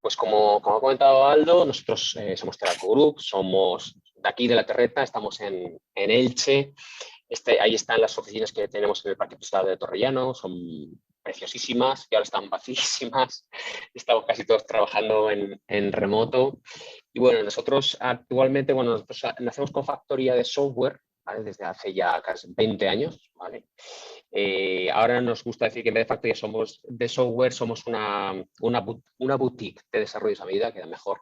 Pues como ha comentado Aldo, nosotros somos Teraco Group, somos de aquí de La Terreta, estamos en Elche. Ahí están las oficinas que tenemos en el Parque Pesado de Torrellano, son preciosísimas y ahora están vacísimas. Estamos casi todos trabajando en remoto. Y bueno, nosotros actualmente, nosotros nacemos con factoría de software, ¿vale? Desde hace ya casi 20 años, ¿vale? Ahora nos gusta decir que en vez de factoría de software, somos una boutique de desarrollos a medida, queda mejor.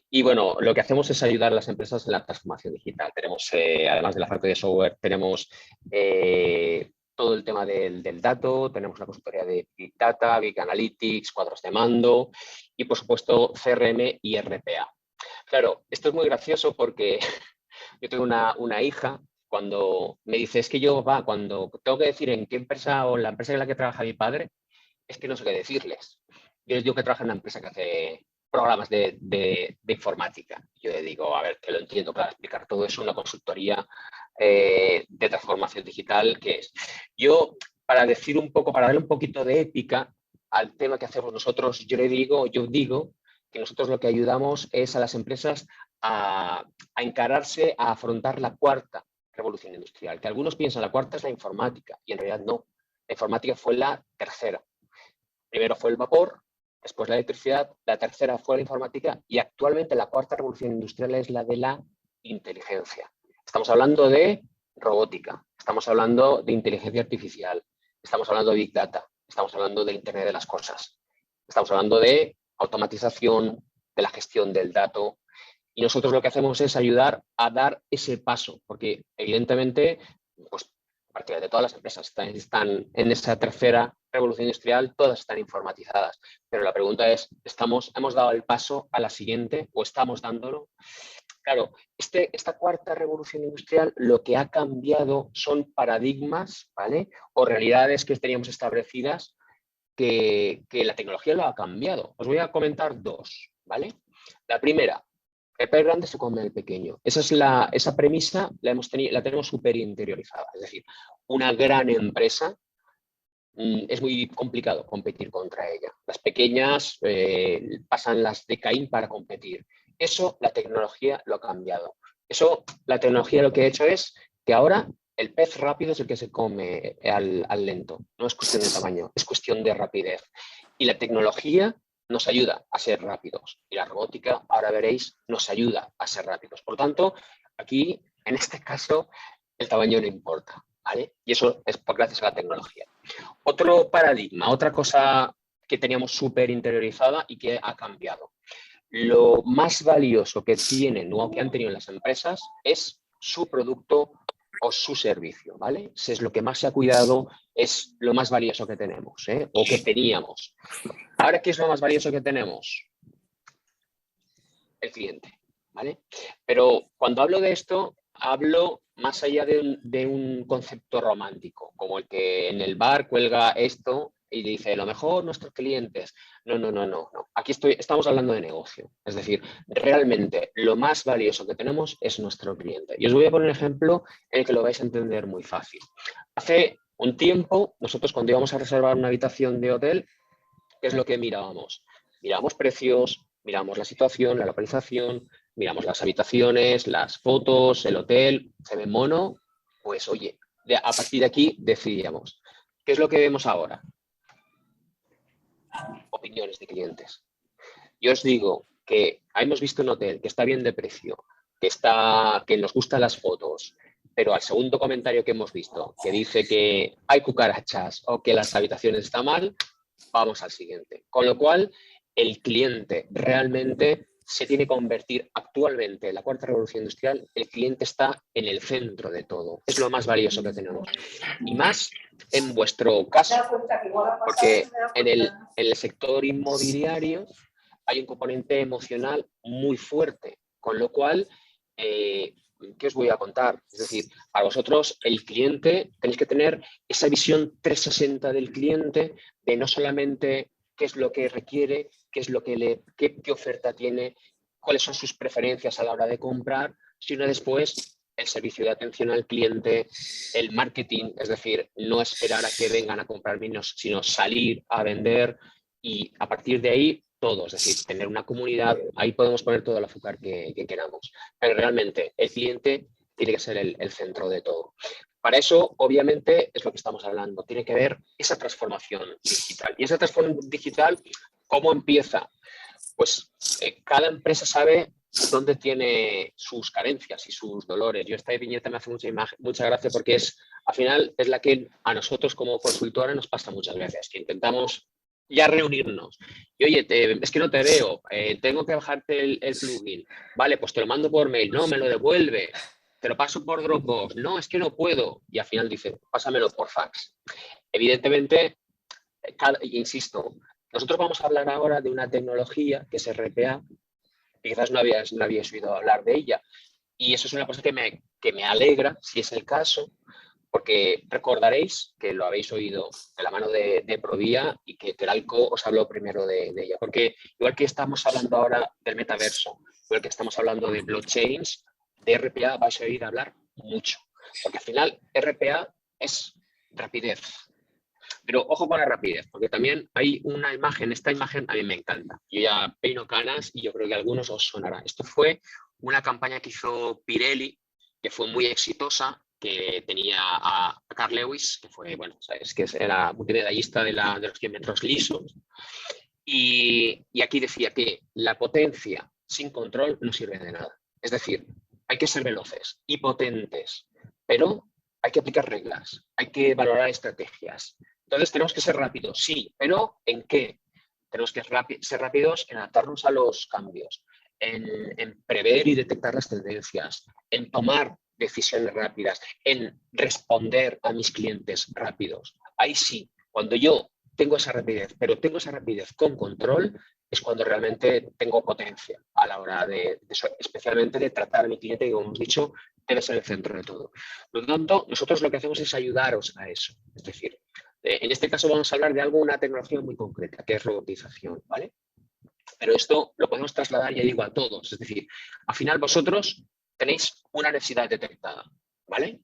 Y bueno, lo que hacemos es ayudar a las empresas en la transformación digital. Tenemos, además de la factoría de software, tenemos todo el tema del dato, tenemos una consultoría de Big Data, Big Analytics, cuadros de mando y, por supuesto, CRM y RPA. Claro, esto es muy gracioso porque yo tengo una hija. Cuando me dice, es que cuando tengo que decir en qué empresa o la empresa en la que trabaja mi padre, es que no sé qué decirles. Yo les digo que trabaja en una empresa que hace programas de informática. Yo le digo, a ver, que lo entiendo, para explicar todo eso, una consultoría de transformación digital, que es. Yo, para decir un poco, para darle un poquito de épica al tema que hacemos nosotros, yo digo que nosotros lo que ayudamos es a las empresas a encararse, a afrontar la cuarta revolución industrial, que algunos piensan la cuarta es la informática, y en realidad no. La informática fue la tercera. Primero fue el vapor, después la electricidad, la tercera fue la informática y actualmente la cuarta revolución industrial es la de la inteligencia. Estamos hablando de robótica, estamos hablando de inteligencia artificial, estamos hablando de Big Data, estamos hablando de Internet de las cosas, estamos hablando de automatización, de la gestión del dato. Y nosotros lo que hacemos es ayudar a dar ese paso, porque evidentemente, pues prácticamente todas las empresas están en esa tercera revolución industrial, todas están informatizadas. Pero la pregunta es, ¿hemos dado el paso a la siguiente o estamos dándolo? Claro, esta cuarta revolución industrial lo que ha cambiado son paradigmas, ¿vale? O realidades que teníamos establecidas que la tecnología lo ha cambiado. Os voy a comentar dos, ¿vale? La primera, el pez grande se come el pequeño. Esa premisa la tenemos súper interiorizada. Es decir, una gran empresa es muy complicado competir contra ella. Las pequeñas pasan las de Caín para competir. Eso la tecnología lo ha cambiado. Eso la tecnología lo que ha hecho es que ahora el pez rápido es el que se come al lento. No es cuestión de tamaño, es cuestión de rapidez. Y la tecnología nos ayuda a ser rápidos. Y la robótica, ahora veréis, nos ayuda a ser rápidos. Por lo tanto, aquí, en este caso, el tamaño no importa, ¿vale? Y eso es gracias a la tecnología. Otro paradigma, otra cosa que teníamos súper interiorizada y que ha cambiado. Lo más valioso que tienen o que han tenido las empresas es su producto o su servicio, ¿vale? Es lo que más se ha cuidado, es lo más valioso que tenemos, ¿eh? O que teníamos. Ahora, ¿qué es lo más valioso que tenemos? El cliente, ¿vale? Pero cuando hablo de esto, hablo más allá de un concepto romántico, como el que en el bar cuelga esto y dice, lo mejor nuestros clientes. No. Aquí estamos hablando de negocio. Es decir, realmente lo más valioso que tenemos es nuestro cliente. Y os voy a poner un ejemplo en el que lo vais a entender muy fácil. Hace un tiempo, nosotros cuando íbamos a reservar una habitación de hotel, ¿qué es lo que mirábamos? Mirábamos precios, miramos la situación, la localización, miramos las habitaciones, las fotos, el hotel, ¿se ve mono? Pues oye, a partir de aquí decidíamos. ¿Qué es lo que vemos ahora? Opiniones de clientes. Yo os digo que hemos visto un hotel que está bien de precio, que nos gustan las fotos, pero al segundo comentario que hemos visto, que dice que hay cucarachas o que las habitaciones están mal, vamos al siguiente. Con lo cual, el cliente realmente se tiene que convertir actualmente en la cuarta revolución industrial. El cliente está en el centro de todo. Es lo más valioso que tenemos. Y más en vuestro caso, porque en el sector inmobiliario hay un componente emocional muy fuerte, con lo cual, ¿qué os voy a contar? Es decir, a vosotros, el cliente, tenéis que tener esa visión 360 del cliente, de no solamente qué es lo que requiere, qué oferta tiene, cuáles son sus preferencias a la hora de comprar, sino después el servicio de atención al cliente, el marketing, es decir, no esperar a que vengan a comprar vinos, sino salir a vender. y a partir de ahí todo, es decir, tener una comunidad, ahí podemos poner todo el azúcar que queramos, pero realmente el cliente tiene que ser el centro de todo. Para eso, obviamente, es lo que estamos hablando, tiene que haber esa transformación digital. Y esa transformación digital, ¿cómo empieza? Pues cada empresa sabe dónde tiene sus carencias y sus dolores. Yo esta viñeta me hace mucha gracia porque al final es la que a nosotros como consultora nos pasa muchas veces, que intentamos ya reunirnos. Y oye, es que no te veo, tengo que bajarte el plugin. Vale, pues te lo mando por mail, no, me lo devuelve. Te lo paso por Dropbox, no, es que no puedo. Y al final dice, pásamelo por fax. Evidentemente, insisto, nosotros vamos a hablar ahora de una tecnología que es RPA, y quizás no habíais oído hablar de ella. Y eso es una cosa que me alegra, si es el caso, porque recordaréis que lo habéis oído de la mano de Provia y que Teralco os habló primero de ella. Porque igual que estamos hablando ahora del metaverso, igual que estamos hablando de blockchains, de RPA vais a oír hablar mucho. Porque al final RPA es rapidez. Pero ojo con la rapidez, porque también hay una imagen, esta imagen a mí me encanta. Yo ya peino canas y yo creo que a algunos os sonará. Esto fue una campaña que hizo Pirelli, que fue muy exitosa, que tenía a Carl Lewis, que fue, bueno, sabes que era multimedallista de los 100 metros lisos. Y aquí decía que la potencia sin control no sirve de nada. Es decir, hay que ser veloces y potentes, pero hay que aplicar reglas, hay que valorar estrategias. Entonces tenemos que ser rápidos, sí, pero ¿en qué? Tenemos que ser rápidos en adaptarnos a los cambios, en prever y detectar las tendencias, en tomar decisiones rápidas, en responder a mis clientes rápidos. Ahí sí, cuando yo tengo esa rapidez, pero tengo esa rapidez con control, es cuando realmente tengo potencia a la hora de especialmente de tratar a mi cliente, que como hemos dicho, debe ser el centro de todo. Por lo tanto, nosotros lo que hacemos es ayudaros a eso. Es decir, en este caso vamos a hablar de una tecnología muy concreta, que es robotización, ¿vale? Pero esto lo podemos trasladar, ya digo, a todos. Es decir, al final vosotros tenéis una necesidad detectada, ¿vale?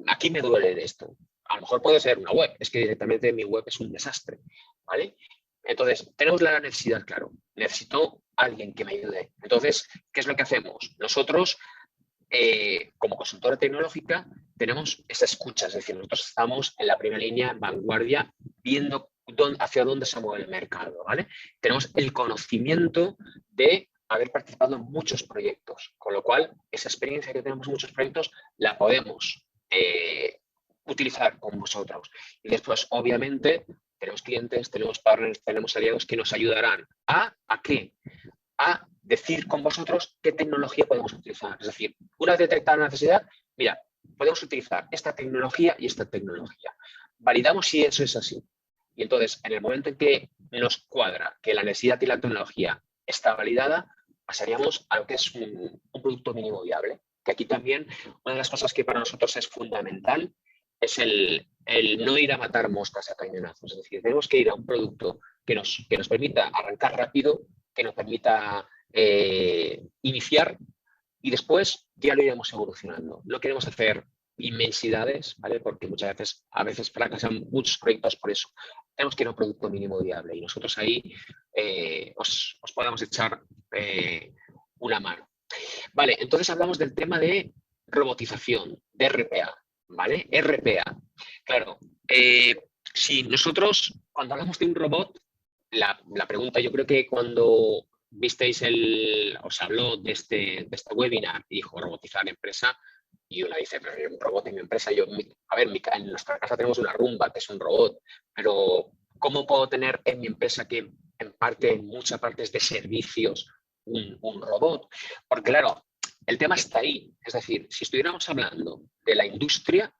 Aquí me duele de esto. A lo mejor puede ser una web, es que directamente mi web es un desastre, ¿vale? Entonces, tenemos la necesidad, claro. Necesito a alguien que me ayude. Entonces, ¿qué es lo que hacemos? Nosotros, como consultora tecnológica, tenemos esa escucha, es decir, nosotros estamos en la primera línea, en vanguardia, viendo hacia dónde se mueve el mercado, ¿vale? Tenemos el conocimiento de haber participado en muchos proyectos, con lo cual esa experiencia que tenemos en muchos proyectos la podemos utilizar con vosotros. Y después, obviamente, tenemos clientes, tenemos partners, tenemos aliados que nos ayudarán ¿a qué? A decir con vosotros qué tecnología podemos utilizar. Es decir, una vez detectada la necesidad, mira, podemos utilizar esta tecnología y esta tecnología. Validamos si eso es así. Y entonces, en el momento en que nos cuadra que la necesidad y la tecnología está validada, pasaríamos a lo que es un producto mínimo viable. Que aquí también una de las cosas que para nosotros es fundamental es el no ir a matar moscas a cañonazos. Es decir, tenemos que ir a un producto que nos permita arrancar rápido, que nos permita iniciar y después ya lo iremos evolucionando. No queremos hacer inmensidades, ¿vale? Porque a veces fracasan muchos proyectos por eso. Tenemos que ir a un producto mínimo viable y nosotros ahí os podemos echar una mano. Vale, entonces hablamos del tema de robotización, de RPA, ¿vale? RPA. Claro, si nosotros, cuando hablamos de un robot, la pregunta, yo creo que cuando visteis os habló de este webinar y dijo robotizar empresa, y una dice, pero un robot en mi empresa, en nuestra casa tenemos una Rumba, que es un robot, pero ¿cómo puedo tener en mi empresa que en muchas partes de servicios, un robot? Porque claro, el tema está ahí. Es decir, si estuviéramos hablando de la industria,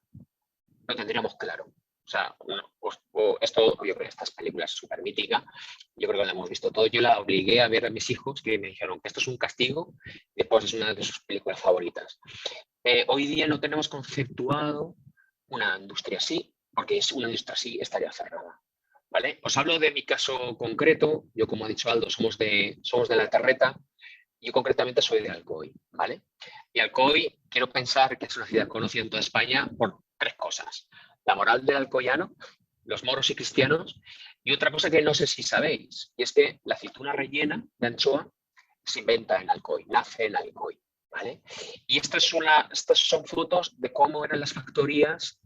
lo tendríamos claro. O sea, esto, yo creo que estas películas súper míticas, yo creo que la hemos visto todos. Yo la obligué a ver a mis hijos que me dijeron que esto es un castigo, y después es una de sus películas favoritas. Hoy día no tenemos conceptuado una industria así, porque es una industria así estaría cerrada. ¿Vale? Os hablo de mi caso concreto. Yo, como ha dicho Aldo, somos de la Terreta. Yo concretamente soy de Alcoy, ¿vale? Y Alcoy, quiero pensar que es una ciudad conocida en toda España por tres cosas. La moral del alcoyano, los moros y cristianos Y otra cosa que no sé si sabéis, y es que la aceituna rellena de anchoa se inventa en Alcoy, nace en Alcoy, ¿vale? Y estos son frutos de cómo eran las factorías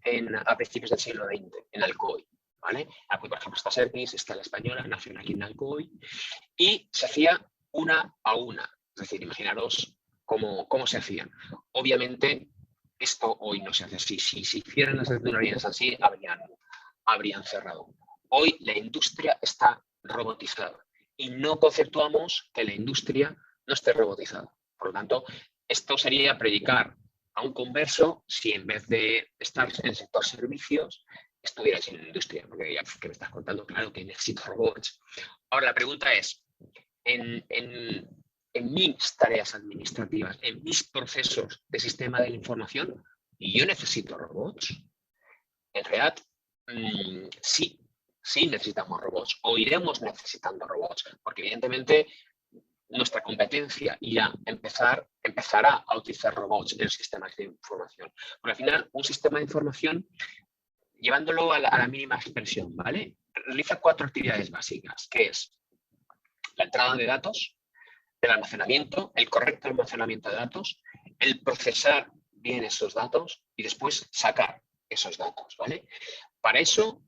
a principios del siglo XX en Alcoy, ¿vale? Alcoy, por ejemplo, está Servis, está la Española, nació aquí en Alcoy, y se hacía una a una. Es decir, imaginaros cómo se hacían. Obviamente, esto hoy no se hace así. Si se hicieran las aceitunerías así, habrían cerrado. Hoy la industria está robotizada y no conceptuamos que la industria no esté robotizada. Por lo tanto, esto sería predicar a un converso si en vez de estar en el sector servicios, estuvierais en la industria, porque ya que me estás contando, claro que necesito robots. Ahora, la pregunta es, en mis tareas administrativas, en mis procesos de sistema de la información, ¿yo necesito robots? En realidad, sí necesitamos robots o iremos necesitando robots, porque evidentemente nuestra competencia empezará a utilizar robots en los sistemas de información. Porque al final, un sistema de información, llevándolo a la mínima expresión, ¿vale? Realiza 4 actividades básicas, que es la entrada de datos, el almacenamiento, el correcto almacenamiento de datos, el procesar bien esos datos y después sacar esos datos, ¿vale? Para eso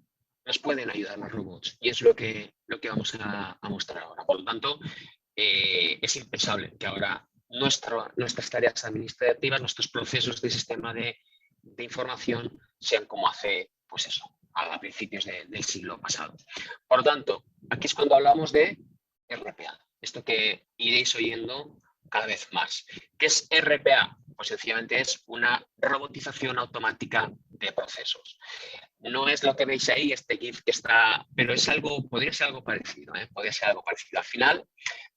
nos pueden ayudar los robots y es lo que vamos a mostrar ahora. Por lo tanto, es impensable que ahora nuestras tareas administrativas, nuestros procesos de sistema de información sean como hace, pues eso, a principios del siglo pasado. Por lo tanto, aquí es cuando hablamos de RPA, esto que iréis oyendo cada vez más. ¿Qué es RPA? Pues sencillamente es una robotización automática de procesos. No es lo que veis ahí, este GIF que está, pero es algo, podría ser algo parecido, podría ser algo parecido. Al final,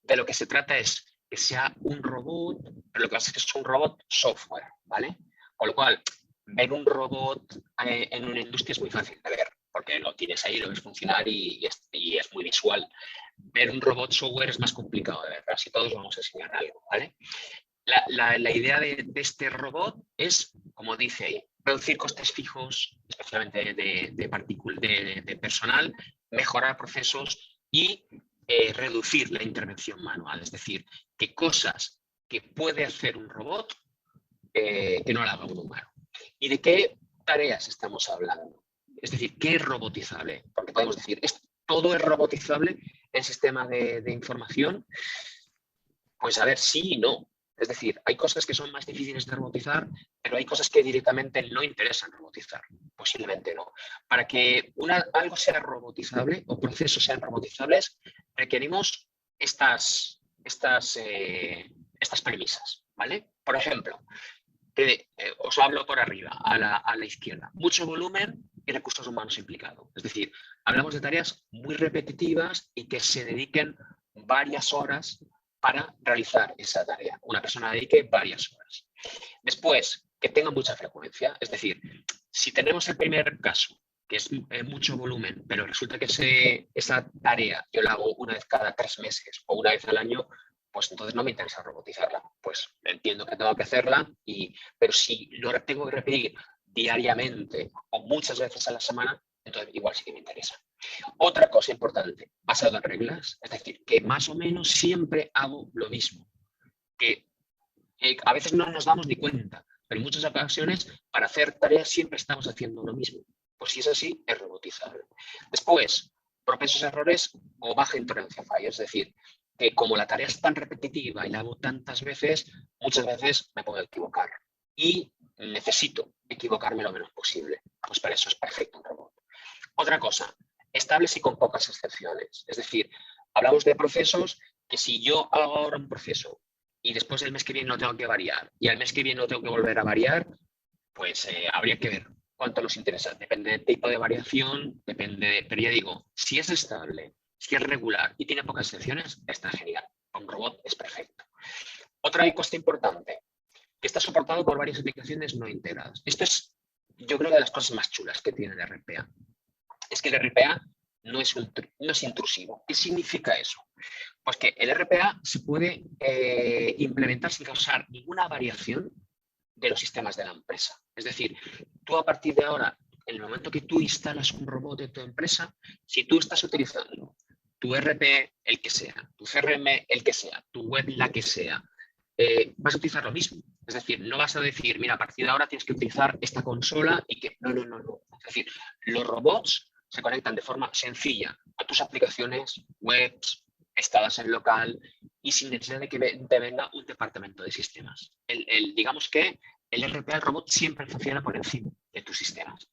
de lo que se trata es que sea un robot, pero lo que pasa es que es un robot software, ¿vale? Con lo cual, ver un robot en una industria es muy fácil de ver, porque lo tienes ahí, lo ves funcionar y es muy visual. Ver un robot software es más complicado de ver, así todos vamos a enseñar algo, ¿vale? La idea de este robot es, como dice ahí, reducir costes fijos, especialmente de personal, mejorar procesos y reducir la intervención manual. Es decir, que cosas que puede hacer un robot, que no la haga un humano. ¿Y de qué tareas estamos hablando? Es decir, ¿qué es robotizable? Porque podemos decir, ¿todo es robotizable en sistema de información? Pues a ver, sí y no. Es decir, hay cosas que son más difíciles de robotizar, pero hay cosas que directamente no interesan robotizar. Posiblemente no. Para que algo sea robotizable o procesos sean robotizables, requerimos estas premisas, ¿vale? Por ejemplo, os hablo por arriba, a la izquierda. Mucho volumen y recursos humanos implicados. Es decir, hablamos de tareas muy repetitivas y que se dediquen varias horas para realizar esa tarea. Una persona dedique varias horas. Después, que tenga mucha frecuencia. Es decir, si tenemos el primer caso, que es mucho volumen, pero resulta que esa tarea yo la hago una vez cada 3 meses o una vez al año, pues entonces no me interesa robotizarla. Pues entiendo que tengo que hacerla, pero si lo tengo que repetir diariamente o muchas veces a la semana, entonces igual sí que me interesa. Otra cosa importante, basado en reglas, es decir, que más o menos siempre hago lo mismo, que a veces no nos damos ni cuenta, pero en muchas ocasiones para hacer tareas siempre estamos haciendo lo mismo. Pues si es así, es robotizable. Después, propensos a errores o baja intolerancia a fallos, es decir, que como la tarea es tan repetitiva y la hago tantas veces, muchas veces me puedo equivocar y necesito equivocarme lo menos posible. Pues para eso es perfecto un robot. Otra cosa, estables y con pocas excepciones. Es decir, hablamos de procesos que si yo hago ahora un proceso y después del mes que viene lo tengo que variar y al mes que viene lo tengo que volver a variar, pues habría que ver cuánto nos interesa. Depende del tipo de variación, pero ya digo, si es estable, si es regular y tiene pocas excepciones, está genial. Un robot es perfecto. Otra cosa importante, que está soportado por varias aplicaciones no integradas. Esto es, yo creo, de las cosas más chulas que tiene el RPA. Es que el RPA no es intrusivo. ¿Qué significa eso? Pues que el RPA se puede implementar sin causar ninguna variación de los sistemas de la empresa. Es decir, tú a partir de ahora en el momento que tú instalas un robot en tu empresa, si tú estás utilizando tu ERP, el que sea, tu CRM, el que sea, tu web, la que sea, vas a utilizar lo mismo. Es decir, no vas a decir, mira, a partir de ahora tienes que utilizar esta consola y que... No, no, no, no. Es decir, los robots se conectan de forma sencilla a tus aplicaciones, webs, instaladas en local y sin necesidad de que te venga un departamento de sistemas. Digamos que el RP, el robot, siempre funciona por encima de tus sistemas.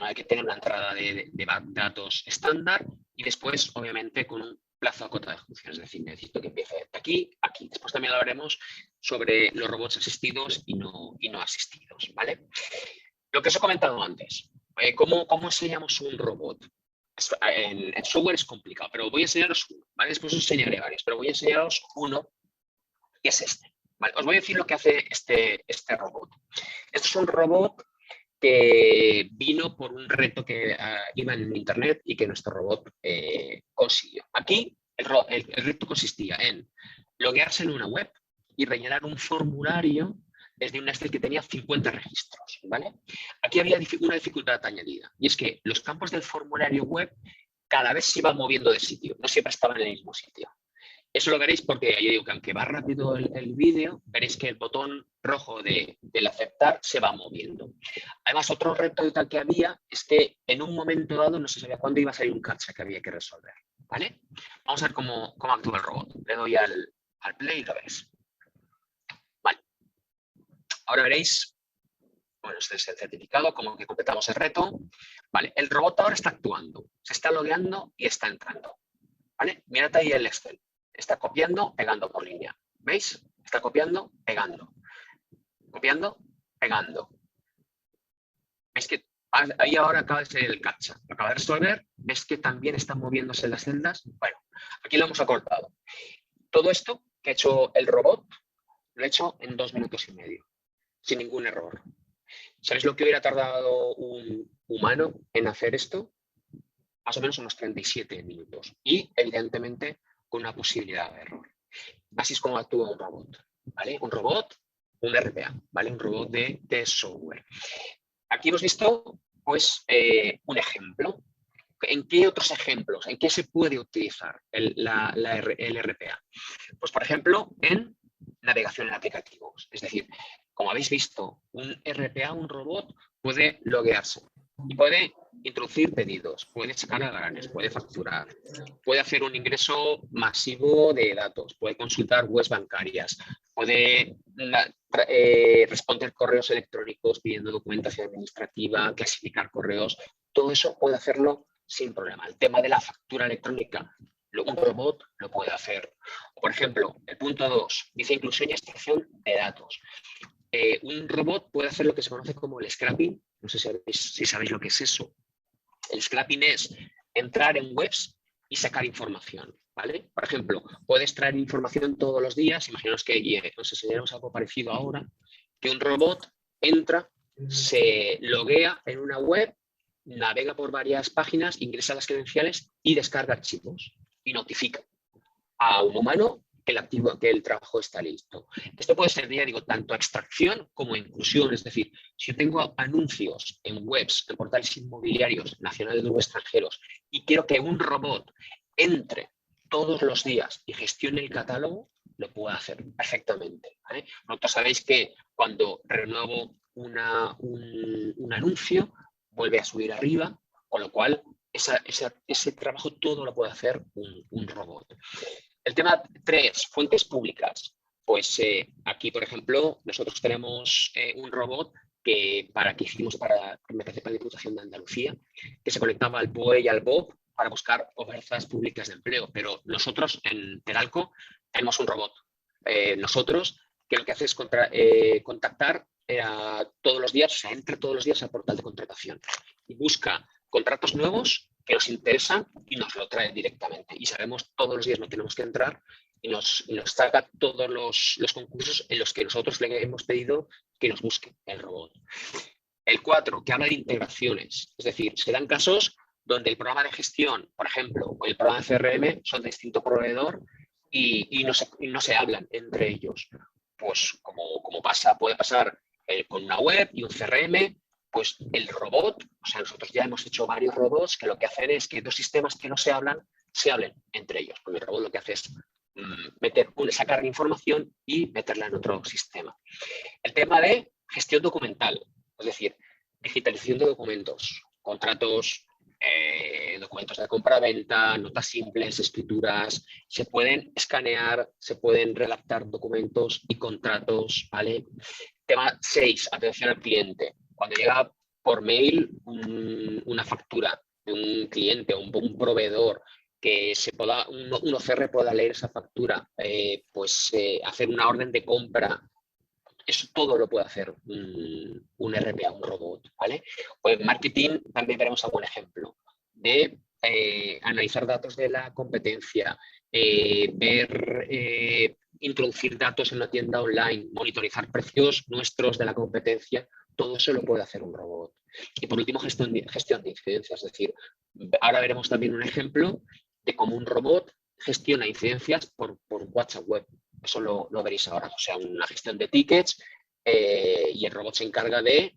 Hay que tener una entrada de datos estándar y después, obviamente, con un plazo acotado de funciones. Es decir, necesito que empiece de aquí a aquí. Después también hablaremos sobre los robots asistidos y no asistidos, ¿vale? Lo que os he comentado antes. ¿Cómo enseñamos un robot? En software es complicado, pero voy a enseñaros uno, ¿vale? Después os enseñaré varios, pero voy a enseñaros uno, que es este. ¿Vale? Os voy a decir lo que hace este robot. Esto es un robot que vino por un reto que iba en internet y que nuestro robot consiguió. Aquí el reto consistía en loguearse en una web y rellenar un formulario desde un Excel que tenía 50 registros, ¿vale? Aquí había una dificultad añadida, y es que los campos del formulario web cada vez se iban moviendo de sitio, no siempre estaban en el mismo sitio. Eso lo veréis porque yo digo que aunque va rápido el vídeo, veréis que el botón rojo del aceptar se va moviendo. Además, otro reto y tal que había es que en un momento dado no se sabía cuándo iba a salir un captcha que había que resolver, ¿vale? Vamos a ver cómo actúa el robot. Le doy al play y lo veis. Vale. Ahora veréis, bueno, este es el certificado, como que completamos el reto. Vale, el robot ahora está actuando, se está logueando y está entrando. ¿Vale? Mirad ahí el Excel. Está copiando, pegando por línea. ¿Veis? Está copiando, pegando. Copiando, pegando. ¿Veis que ahí ahora acaba de ser el captcha? Lo acaba de resolver. ¿Ves que también están moviéndose las celdas? Bueno, aquí lo hemos acortado. Todo esto que ha hecho el robot, lo he hecho en 2 minutos y medio, sin ningún error. ¿Sabéis lo que hubiera tardado un humano en hacer esto? Más o menos unos 37 minutos. Y, evidentemente, con una posibilidad de error. Así es como actúa un robot, ¿vale? Un robot, un RPA, ¿vale? Un robot de software. Aquí hemos visto, pues, un ejemplo. ¿En qué otros ejemplos? ¿En qué se puede utilizar el RPA? Pues, por ejemplo, en navegación en aplicativos. Es decir, como habéis visto, un RPA, un robot, puede loguearse y puede introducir pedidos, puede sacar alarmes, puede facturar, puede hacer un ingreso masivo de datos, puede consultar webs bancarias, puede responder correos electrónicos pidiendo documentación administrativa, clasificar correos. Todo eso puede hacerlo sin problema. El tema de la factura electrónica, un robot lo puede hacer. Por ejemplo, el punto 2 dice inclusión y extracción de datos. Un robot puede hacer lo que se conoce como el scrapping. No sé si sabéis lo que es eso. El scrapping es entrar en webs y sacar información, ¿vale? Por ejemplo, puedes traer información todos los días. Imaginaos que os enseñaremos algo parecido ahora, que un robot entra, se loguea en una web, navega por varias páginas, ingresa las credenciales y descarga archivos y notifica a un humano que el trabajo está listo. Esto puede ser, ya digo, tanto extracción como inclusión. Es decir, si yo tengo anuncios en webs, en portales inmobiliarios nacionales o extranjeros y quiero que un robot entre todos los días y gestione el catálogo, lo puedo hacer perfectamente, ¿vale? Vosotros sabéis que cuando renuevo un anuncio, vuelve a subir arriba, con lo cual ese trabajo todo lo puede hacer un robot. El tema 3, fuentes públicas. Pues aquí, por ejemplo, nosotros tenemos un robot que hicimos para la Diputación de Andalucía, que se conectaba al BOE y al BOP para buscar ofertas públicas de empleo. Pero nosotros en Teralco tenemos un robot. Nosotros, que lo que hace es contactar todos los días, o sea, entra todos los días al portal de contratación y busca contratos nuevos que nos interesan y nos lo trae directamente. Y sabemos todos los días no tenemos que entrar y nos saca todos los concursos en los que nosotros le hemos pedido que nos busque el robot. El 4, que habla de integraciones. Es decir, se dan casos donde el programa de gestión, por ejemplo, o el programa de CRM son de distinto proveedor y no se hablan entre ellos. Pues como puede pasar con una web y un CRM, pues el robot, o sea, nosotros ya hemos hecho varios robots que lo que hacen es que dos sistemas que no se hablan, se hablen entre ellos. Porque el robot lo que hace es sacar información y meterla en otro sistema. El tema de gestión documental, es decir, digitalización de documentos, contratos, documentos de compra-venta, notas simples, escrituras, se pueden escanear, se pueden redactar documentos y contratos, ¿vale? Tema 6, atención al cliente. Cuando llega por mail una factura de un cliente o un proveedor que un OCR pueda leer esa factura, hacer una orden de compra, eso todo lo puede hacer un RPA, un robot, ¿vale? O en marketing también veremos algún ejemplo de analizar datos de la competencia, introducir datos en la tienda online, monitorizar precios nuestros de la competencia, todo eso lo puede hacer un robot. Y por último, gestión de incidencias, es decir, ahora veremos también un ejemplo de cómo un robot gestiona incidencias por WhatsApp Web. Eso lo veréis ahora, o sea, una gestión de tickets y el robot se encarga de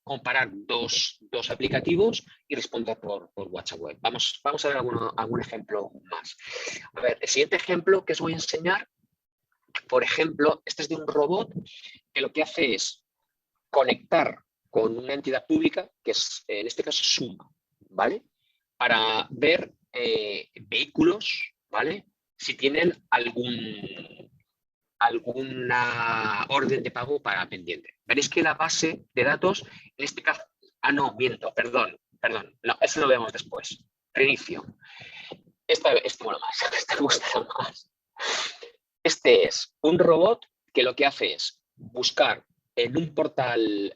comparar dos aplicativos y responder por WhatsApp Web. Vamos a ver algún ejemplo más. A ver, el siguiente ejemplo que os voy a enseñar, por ejemplo, este es de un robot que lo que hace es conectar con una entidad pública, que es en este caso Suma, ¿vale? Para ver vehículos, ¿vale? Si tienen alguna orden de pago para pendiente. Veréis que la base de datos, en este caso, no, miento, perdón, no, eso lo vemos después. Reinicio. Este mola más, este me gusta más. Este es un robot que lo que hace es buscar en un portal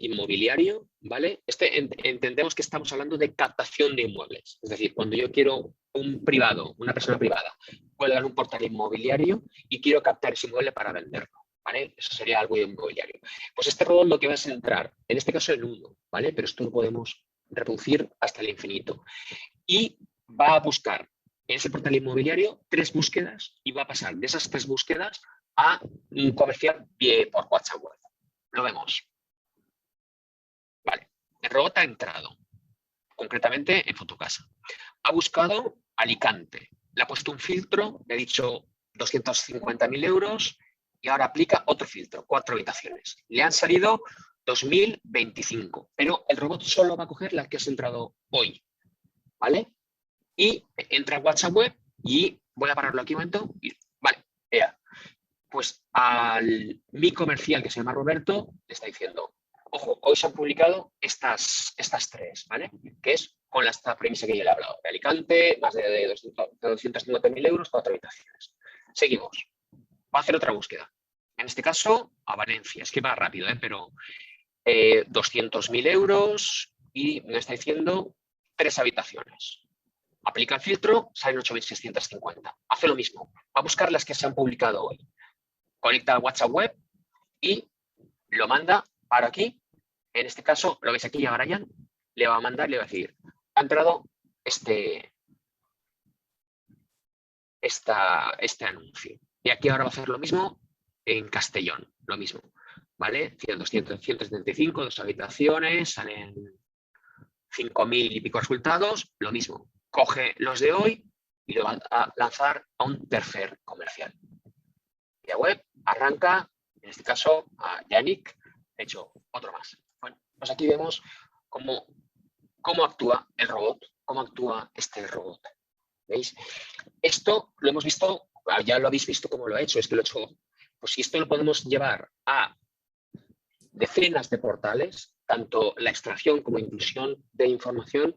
inmobiliario, ¿vale? Entendemos que estamos hablando de captación de inmuebles. Es decir, cuando yo quiero una persona privada, puede dar un portal inmobiliario y quiero captar ese inmueble para venderlo, ¿vale? Eso sería algo inmobiliario. Pues este robot lo que va a centrar, en este caso en uno, ¿vale? Pero esto lo podemos reproducir hasta el infinito. Y va a buscar en ese portal inmobiliario 3 búsquedas y va a pasar de esas 3 búsquedas a un comercial por WhatsApp Web. Lo vemos. Vale. El robot ha entrado, concretamente en Fotocasa. Ha buscado Alicante. Le ha puesto un filtro, le ha dicho 250.000 euros y ahora aplica otro filtro, 4 habitaciones. Le han salido 2.025, pero el robot solo va a coger las que has entrado hoy. ¿Vale? Y entra a WhatsApp Web y voy a pararlo aquí un momento. Vale, pues mi comercial que se llama Roberto le está diciendo, ojo, hoy se han publicado estas 3, ¿vale? Que es con esta premisa que yo le he hablado. De Alicante, más de 250.000 euros, 4 habitaciones. Seguimos. Va a hacer otra búsqueda. En este caso, a Valencia. Es que va rápido, pero 200.000 euros y me está diciendo 3 habitaciones. Aplica el filtro, salen 8.650. Hace lo mismo. Va a buscar las que se han publicado hoy. Conecta a WhatsApp Web y lo manda para aquí. En este caso, lo veis aquí a Brian. Le va a mandar, le va a decir, ha entrado este anuncio. Y aquí ahora va a hacer lo mismo en Castellón. Lo mismo. ¿Vale? 175, 2 habitaciones, salen 5.000 y pico resultados. Lo mismo. Coge los de hoy y lo va a lanzar a un tercer comercial. La web arranca, en este caso, a Yannick, de hecho, otro más. Bueno, pues aquí vemos cómo actúa el robot, cómo actúa este robot. ¿Veis? Esto lo hemos visto, ya lo habéis visto cómo lo ha hecho, es que lo he hecho. Pues si esto lo podemos llevar a decenas de portales, tanto la extracción como inclusión de información,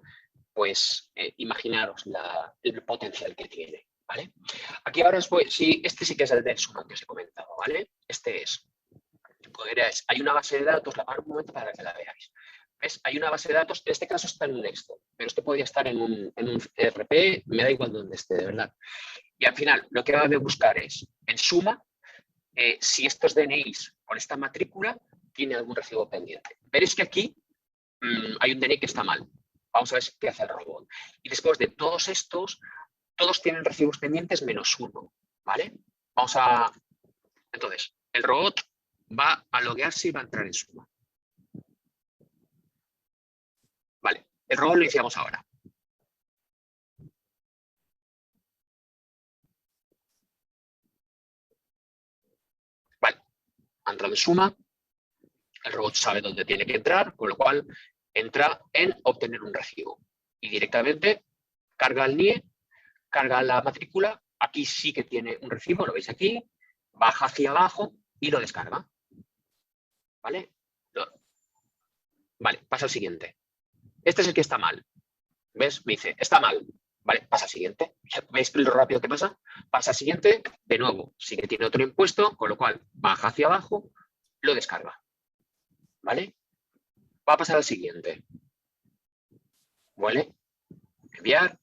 pues imaginaros el potencial que tiene, ¿vale? Aquí ahora este sí que es el de Suma que os he comentado, ¿vale? Este es, hay una base de datos, la paro un momento para que la veáis. ¿Ves? Hay una base de datos, en este caso está en un Excel, pero esto podría estar en un ERP, me da igual donde esté, de verdad. Y al final, lo que va a buscar es, en Suma, si estos DNIs con esta matrícula tiene algún recibo pendiente. Veréis que aquí hay un DNI que está mal. Vamos a ver qué hace el robot. Y después de todos estos, todos tienen recibos pendientes menos 1, ¿vale? Entonces, el robot va a loguearse y va a entrar en Suma. El robot lo iniciamos ahora. Vale, ha entrado en suma. El robot sabe dónde tiene que entrar, con lo cual entra en obtener un recibo. Y directamente carga el NIE, carga la matrícula. Aquí sí que tiene un recibo, lo veis aquí. Baja hacia abajo y lo descarga. ¿Vale? Vale, pasa al siguiente. Este es el que está mal. ¿Ves? Me dice, está mal. Vale, pasa al siguiente. ¿Veis lo rápido que pasa? Pasa al siguiente, de nuevo, sí que tiene otro impuesto, con lo cual baja hacia abajo, lo descarga. ¿Vale? Va a pasar al siguiente. ¿Vale? Enviar.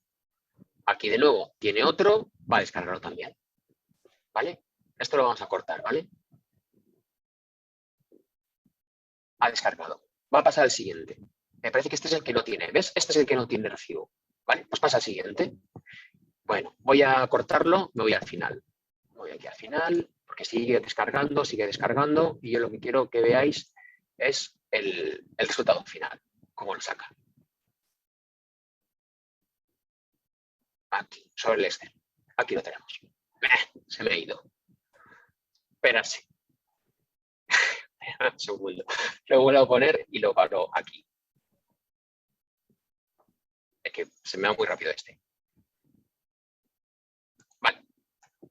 Aquí de nuevo tiene otro, va a descargarlo también. ¿Vale? Esto lo vamos a cortar, ¿vale? Ha descargado. Va a pasar al siguiente. Me parece que este es el que no tiene. ¿Ves? Este es el que no tiene recibo. ¿Vale? Pues pasa al siguiente. Bueno, voy a cortarlo, me voy al final. Voy aquí al final, porque sigue descargando, y yo lo que quiero que veáis es el resultado final, cómo lo saca. Aquí, sobre el Excel. Aquí lo tenemos. Se me ha ido. Esperarse. Un segundo. Lo vuelvo a poner y lo paro aquí. Es que se me va muy rápido este. Vale.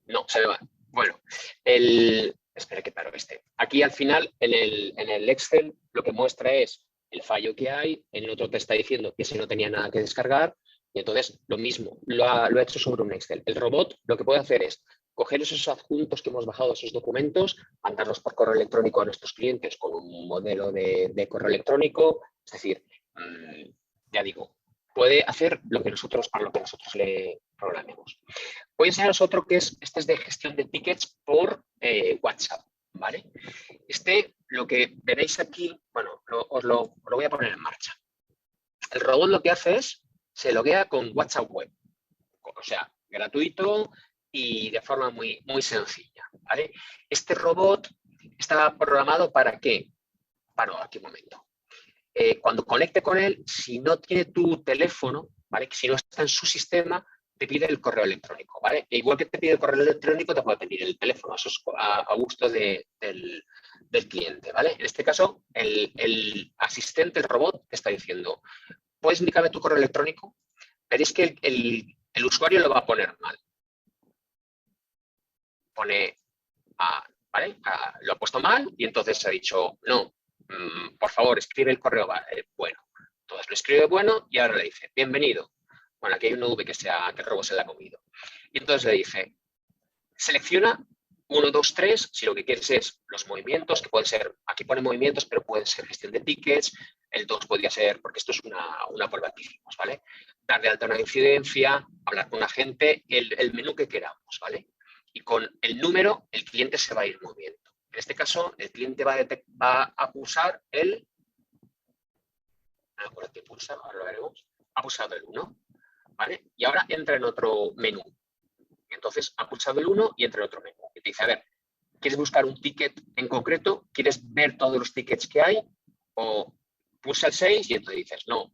No, se me va. Bueno, espera que paro este. Aquí al final, en el Excel, lo que muestra es el fallo que hay. En el otro te está diciendo que si no tenía nada que descargar. Y entonces, lo mismo, lo ha hecho sobre un Excel. El robot lo que puede hacer es coger esos adjuntos que hemos bajado, esos documentos, mandarlos por correo electrónico a nuestros clientes con un modelo de correo electrónico. Es decir, ya digo, puede hacer para lo que nosotros le programemos. Voy a enseñaros otro que es de gestión de tickets por WhatsApp, ¿vale? Lo que veréis aquí, bueno, os lo voy a poner en marcha. El robot lo que hace es, se loguea con WhatsApp Web, o sea, gratuito y de forma muy, muy sencilla, ¿vale? Este robot está programado ¿para qué? Aquí un momento. Cuando conecte con él, si no tiene tu teléfono, ¿vale? Si no está en su sistema, te pide el correo electrónico, ¿vale? E igual que te pide el correo electrónico, te puede pedir el teléfono, eso es a gusto del cliente, ¿vale? En este caso, el asistente, el robot, te está diciendo, ¿puedes indicarme tu correo electrónico? Veréis que el usuario lo va a poner mal. Pone, ¿vale? Lo ha puesto mal y entonces ha dicho, no, por favor, escribe el correo bueno. Entonces lo escribe bueno y ahora le dice, bienvenido. Bueno, aquí hay una V que el robot se la ha comido. Y entonces le dice, selecciona 1, 2, 3, si lo que quieres es los movimientos, que pueden ser, aquí pone movimientos, pero pueden ser gestión de tickets, el 2 podría ser, porque esto es una prueba que hicimos, ¿vale? Dar de alta una incidencia, hablar con un agente, el menú que queramos, ¿vale? Y con el número, el cliente se va a ir moviendo. En este caso, el cliente va a pulsar por aquí pulsa, ahora lo veremos, ha pulsado el 1, ¿vale? Y ahora entra en otro menú. Entonces ha pulsado el 1 y entra en otro menú. Y te dice, a ver, ¿quieres buscar un ticket en concreto? ¿Quieres ver todos los tickets que hay? O pulsa el 6 y entonces dices, no,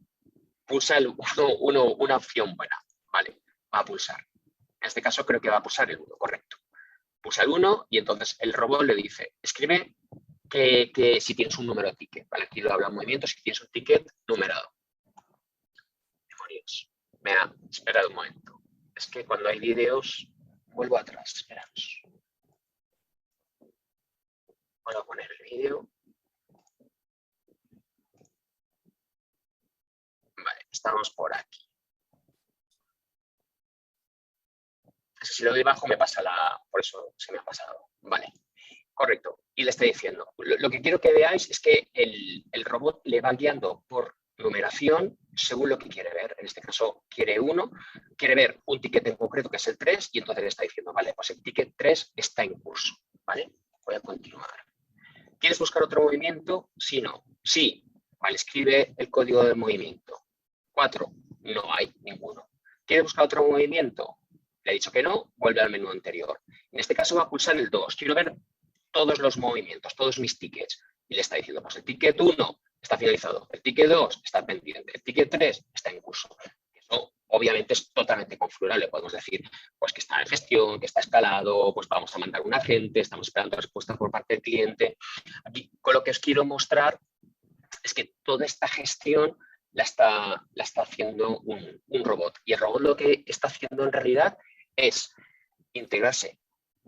pulsa el 1, una opción buena. Vale, va a pulsar. En este caso creo que va a pulsar el 1, correcto. Pulsa el 1 y entonces el robot le dice, escribe que si tienes un número de ticket. Vale, aquí lo habla en movimiento, si tienes un ticket numerado. Demonios. Mira, esperad un momento. Es que cuando hay vídeos, vuelvo atrás, esperaos. Voy a poner el vídeo. Vale, estamos por aquí. Si lo doy bajo me pasa por eso se me ha pasado. Vale, correcto. Y le está diciendo, lo que quiero que veáis es que el robot le va guiando por numeración según lo que quiere ver. En este caso quiere ver un ticket en concreto que es el 3 y entonces le está diciendo, vale, pues el ticket 3 está en curso, ¿vale? Voy a continuar. ¿Quieres buscar otro movimiento? Sí, no. Sí, vale, escribe el código del movimiento. 4, no hay ninguno. ¿Quieres buscar otro movimiento? Le he dicho que no, vuelve al menú anterior. En este caso va a pulsar el 2. Quiero ver todos los movimientos, todos mis tickets. Y le está diciendo, pues el ticket 1 está finalizado. El ticket 2 está pendiente. El ticket 3 está en curso. Eso obviamente es totalmente configurable. Podemos decir pues, que está en gestión, que está escalado, pues vamos a mandar un agente, estamos esperando respuesta por parte del cliente. Aquí con lo que os quiero mostrar es que toda esta gestión la está haciendo un robot. Y el robot lo que está haciendo en realidad es integrarse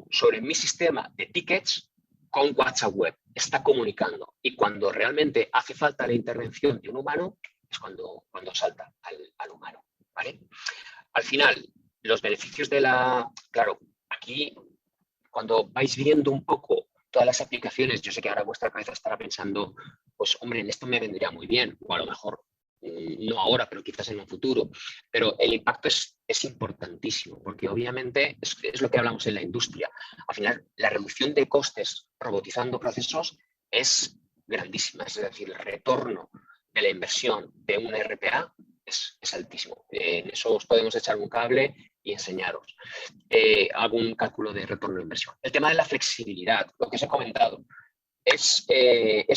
sobre mi sistema de tickets con WhatsApp Web. Está comunicando. Y cuando realmente hace falta la intervención de un humano, es cuando salta al humano. ¿Vale? Al final, los beneficios de la... Claro, aquí, cuando vais viendo un poco todas las aplicaciones, yo sé que ahora vuestra cabeza estará pensando, pues hombre, en esto me vendría muy bien, o a lo mejor no ahora, pero quizás en un futuro. Pero el impacto es importantísimo, porque obviamente es lo que hablamos en la industria. Al final, la reducción de costes robotizando procesos es grandísima, es decir, el retorno de la inversión de un RPA es altísimo. En eso os podemos echar un cable y enseñaros. Hago un cálculo de retorno de inversión. El tema de la flexibilidad, lo que os he comentado, es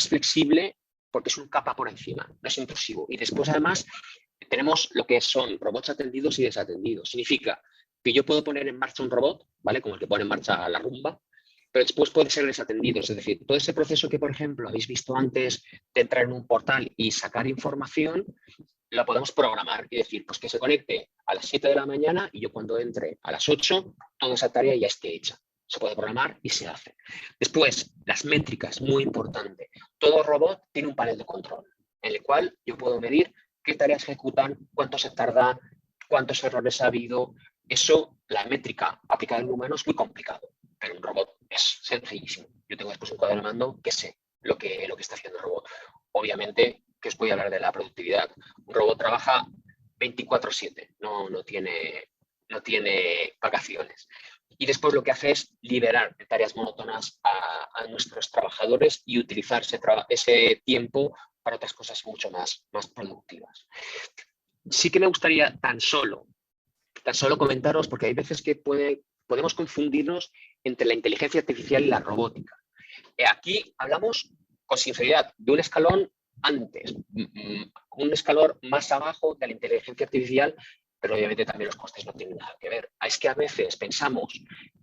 flexible porque es un capa por encima, no es intrusivo. Y después, además, tenemos lo que son robots atendidos y desatendidos. Significa que yo puedo poner en marcha un robot, ¿vale? Como el que pone en marcha la rumba, pero después puede ser desatendido. Es decir, todo ese proceso que, por ejemplo, habéis visto antes de entrar en un portal y sacar información, lo podemos programar y decir, pues que se conecte a las 7 de la mañana y yo cuando entre a las 8, toda esa tarea ya esté hecha. Se puede programar y se hace. Después, las métricas, muy importante. Todo robot tiene un panel de control en el cual yo puedo medir qué tareas ejecutan, cuánto se tarda, cuántos errores ha habido. Eso, la métrica aplicada en humano es muy complicado, pero un robot es sencillísimo. Yo tengo después un cuadro de mando que sé lo que está haciendo el robot. Obviamente, que os voy a hablar de la productividad. Un robot trabaja 24/7, no tiene vacaciones. Y después lo que hace es liberar de tareas monótonas a nuestros trabajadores y utilizar ese tiempo para otras cosas mucho más productivas. Sí que me gustaría tan solo comentaros, porque hay veces que podemos confundirnos entre la inteligencia artificial y la robótica. Aquí hablamos, con sinceridad, de un escalón antes, un escalón más abajo de la inteligencia artificial, pero obviamente también los costes no tienen nada que ver. Es que a veces pensamos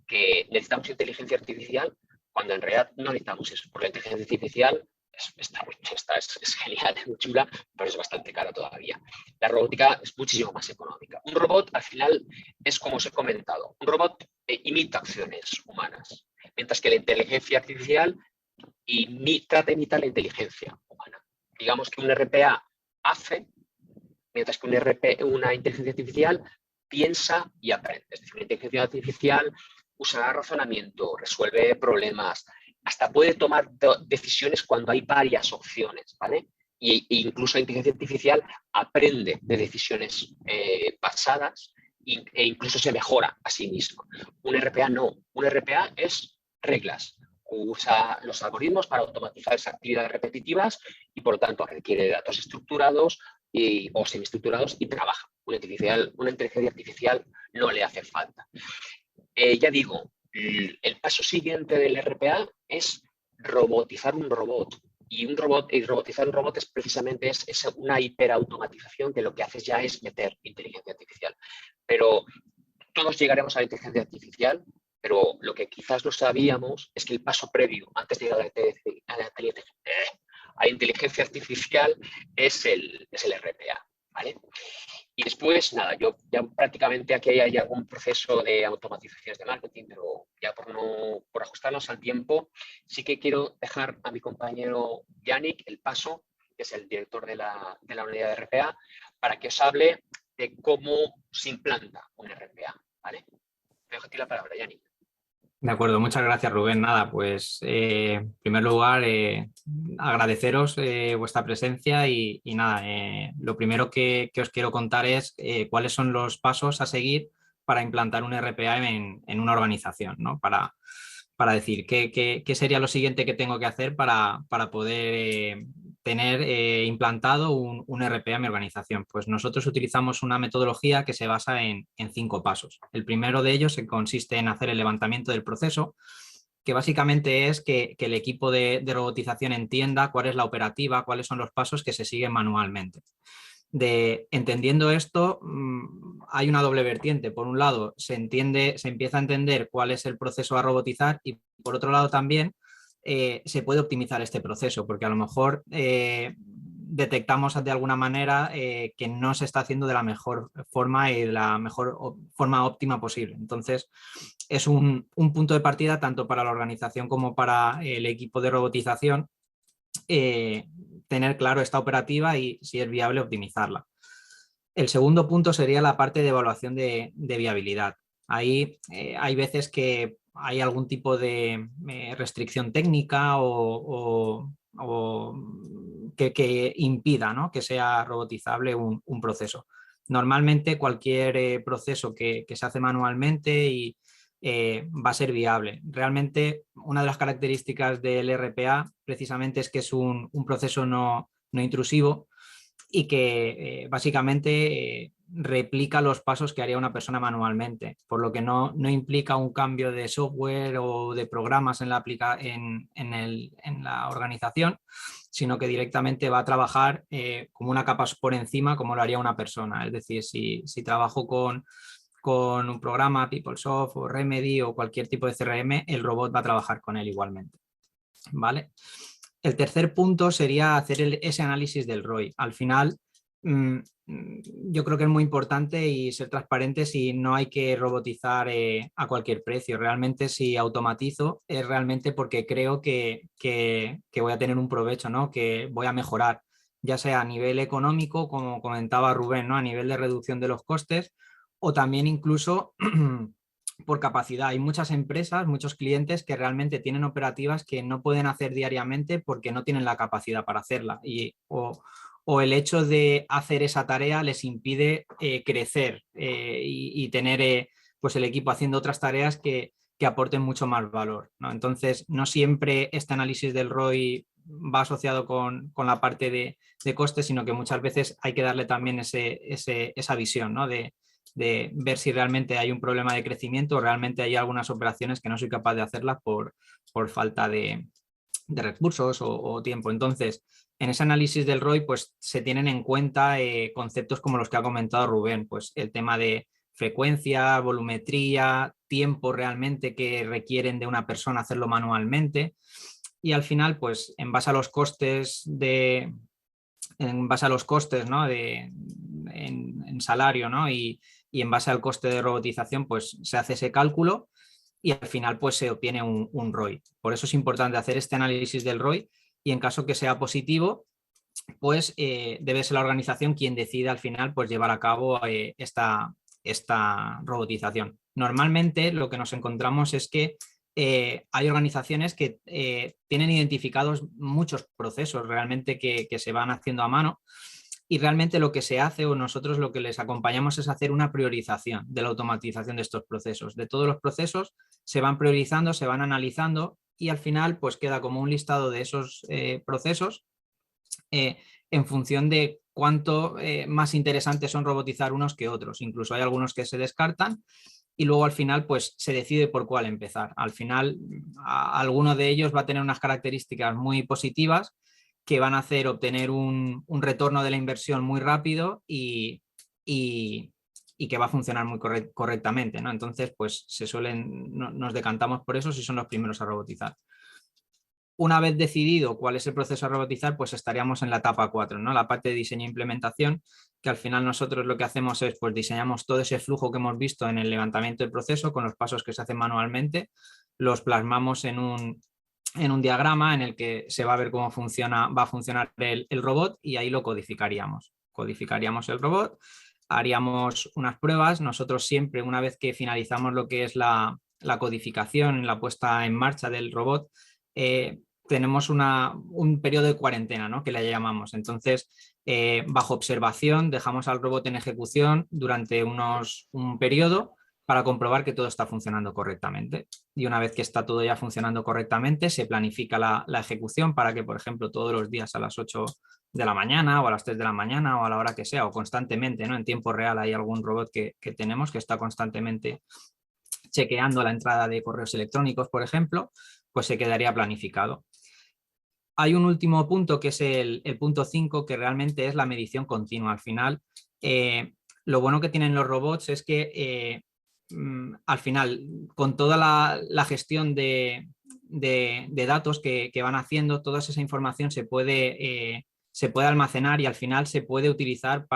que necesitamos inteligencia artificial cuando en realidad no necesitamos eso, porque la inteligencia artificial es genial, es muy chula, pero es bastante cara todavía. La robótica es muchísimo más económica. Un robot, al final, es como os he comentado, un robot imita acciones humanas, mientras que la inteligencia artificial trata de imitar la inteligencia humana. Digamos que un RPA hace, mientras que una inteligencia artificial piensa y aprende. Es decir, una inteligencia artificial usa razonamiento, resuelve problemas, hasta puede tomar decisiones cuando hay varias opciones, ¿vale? E incluso la inteligencia artificial aprende de decisiones pasadas e incluso se mejora a sí mismo. Un RPA no. Un RPA es reglas. Usa los algoritmos para automatizar esas actividades repetitivas y, por lo tanto, requiere datos estructurados o semiestructurados y trabaja. Una inteligencia artificial no le hace falta. Ya digo, el paso siguiente del RPA es robotizar un robot. Y robotizar un robot es precisamente una hiperautomatización que lo que hace ya es meter inteligencia artificial. Pero todos llegaremos a la inteligencia artificial, pero lo que quizás no sabíamos es que el paso previo, antes de llegar a la inteligencia artificial, es el RPA, ¿vale? Y después, nada, yo ya prácticamente aquí hay algún proceso de automatizaciones de marketing, pero ya por ajustarnos al tiempo, sí que quiero dejar a mi compañero Yannick el paso, que es el director de la unidad de RPA, para que os hable de cómo se implanta un RPA, ¿vale? Te dejo a ti la palabra, Yannick. De acuerdo, muchas gracias, Rubén. Nada, pues en primer lugar agradeceros vuestra presencia y nada, lo primero que os quiero contar es cuáles son los pasos a seguir para implantar un RPA en una organización, ¿no? Para decir qué sería lo siguiente que tengo que hacer para poder tener implantado un RPA en mi organización. Pues nosotros utilizamos una metodología que se basa en 5 pasos. El primero de ellos consiste en hacer el levantamiento del proceso, que básicamente es que el equipo de robotización entienda cuál es la operativa, cuáles son los pasos que se siguen manualmente. Entendiendo esto, hay una doble vertiente. Por un lado, se empieza a entender cuál es el proceso a robotizar, y por otro lado también se puede optimizar este proceso, porque a lo mejor detectamos de alguna manera que no se está haciendo de la mejor forma y de la mejor forma óptima posible. Entonces, es un punto de partida tanto para la organización como para el equipo de robotización, tener claro esta operativa y, si es viable, optimizarla. El segundo punto sería la parte de evaluación de viabilidad. Ahí hay veces que hay algún tipo de restricción técnica o que impida, ¿no?, que sea robotizable un proceso. Normalmente cualquier proceso que se hace manualmente y va a ser viable. Realmente una de las características del RPA precisamente es que es un proceso no intrusivo y que básicamente replica los pasos que haría una persona manualmente, por lo que no implica un cambio de software o de programas en la organización, sino que directamente va a trabajar como una capa por encima, como lo haría una persona. Es decir, si trabajo con un programa PeopleSoft o Remedy o cualquier tipo de CRM, el robot va a trabajar con él igualmente, ¿vale? El tercer punto sería hacer ese análisis del ROI. Al final, yo creo que es muy importante y ser transparente si no hay que robotizar a cualquier precio. Realmente, si automatizo, es realmente porque creo que voy a tener un provecho, ¿no?, que voy a mejorar, ya sea a nivel económico, como comentaba Rubén, ¿no?, a nivel de reducción de los costes, o también incluso por capacidad. Hay muchas empresas, muchos clientes que realmente tienen operativas que no pueden hacer diariamente porque no tienen la capacidad para hacerla, o el hecho de hacer esa tarea les impide crecer y tener pues el equipo haciendo otras tareas que aporten mucho más valor, ¿no? Entonces, no siempre este análisis del ROI va asociado con la parte de costes, sino que muchas veces hay que darle también esa visión, ¿no?, de ver si realmente hay un problema de crecimiento o realmente hay algunas operaciones que no soy capaz de hacerlas por falta de recursos o tiempo. Entonces, en ese análisis del ROI, pues se tienen en cuenta conceptos como los que ha comentado Rubén, pues el tema de frecuencia, volumetría, tiempo realmente que requieren de una persona hacerlo manualmente, y al final, pues en base a los costes ¿no?, en salario, ¿no?, y en base al coste de robotización, pues se hace ese cálculo y al final pues se obtiene un ROI. Por eso es importante hacer este análisis del ROI, y en caso que sea positivo, pues debe ser la organización quien decida al final pues llevar a cabo esta robotización. Normalmente lo que nos encontramos es que hay organizaciones que tienen identificados muchos procesos realmente que se van haciendo a mano, y realmente lo que se hace, o nosotros lo que les acompañamos, es hacer una priorización de la automatización de estos procesos. De todos los procesos se van priorizando, se van analizando, y al final pues queda como un listado de esos procesos en función de cuánto más interesantes son robotizar unos que otros. Incluso hay algunos que se descartan y luego al final pues se decide por cuál empezar. Al final alguno de ellos va a tener unas características muy positivas que van a hacer obtener un retorno de la inversión muy rápido y que va a funcionar muy correctamente, ¿no? Entonces pues nos decantamos por eso si son los primeros a robotizar. Una vez decidido cuál es el proceso a robotizar, pues estaríamos en la etapa 4, ¿no?, la parte de diseño e implementación, que al final nosotros lo que hacemos es pues diseñamos todo ese flujo que hemos visto en el levantamiento del proceso con los pasos que se hacen manualmente, los plasmamos en un diagrama en el que se va a ver cómo va a funcionar el robot, y ahí lo codificaríamos. Codificaríamos el robot, haríamos unas pruebas. Nosotros siempre, una vez que finalizamos lo que es la codificación, la puesta en marcha del robot, tenemos un periodo de cuarentena, ¿no?, que le llamamos. Entonces, bajo observación, dejamos al robot en ejecución durante un periodo para comprobar que todo está funcionando correctamente. Y una vez que está todo ya funcionando correctamente, se planifica la ejecución para que, por ejemplo, todos los días a las 8 de la mañana o a las 3 de la mañana o a la hora que sea, o constantemente, ¿no?, en tiempo real, hay algún robot que tenemos que está constantemente chequeando la entrada de correos electrónicos, por ejemplo, pues se quedaría planificado. Hay un último punto que es el punto 5, que realmente es la medición continua. Al final, lo bueno que tienen los robots es que al final, con toda la gestión de datos que van haciendo, toda esa información se puede almacenar y al final se puede utilizar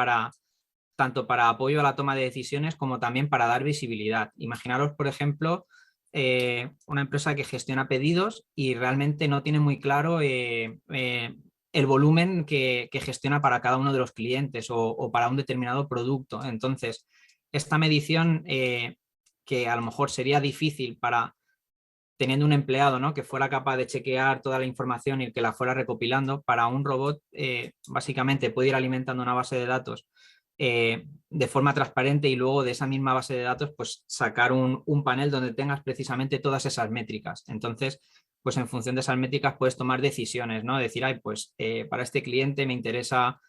tanto para apoyo a la toma de decisiones como también para dar visibilidad. Imaginaros, por ejemplo, una empresa que gestiona pedidos y realmente no tiene muy claro el volumen que gestiona para cada uno de los clientes o para un determinado producto. Entonces, esta medición que a lo mejor sería difícil para teniendo un empleado, ¿no?, que fuera capaz de chequear toda la información y que la fuera recopilando, para un robot básicamente puede ir alimentando una base de datos de forma transparente y luego de esa misma base de datos pues sacar un panel donde tengas precisamente todas esas métricas. Entonces, pues en función de esas métricas puedes tomar decisiones, ¿no? Decir, ay, pues para este cliente me interesa